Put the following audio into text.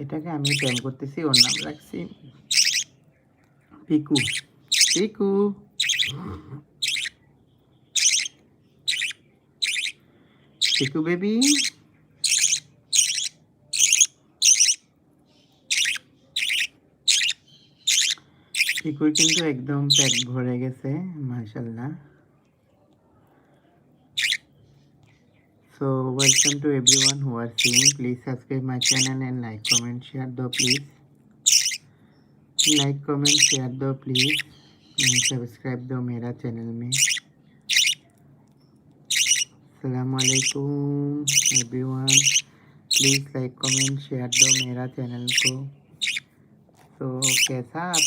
এটাকে আমি টেম করতেছি, ওর নাম রাখছি পিকু। পিকু, পিকু বেবি। পিকুর কিন্তু একদম পেট ভরে গেছে, মাশাআল্লাহ। So welcome to everyone who are seeing. Please subscribe my channel and like, comment, share though please. Like, comment, share though please. And subscribe दो मेरा चैनल में। Assalamualaikum everyone. Please like, comment, share दो मेरा channel को। तो कैसा आप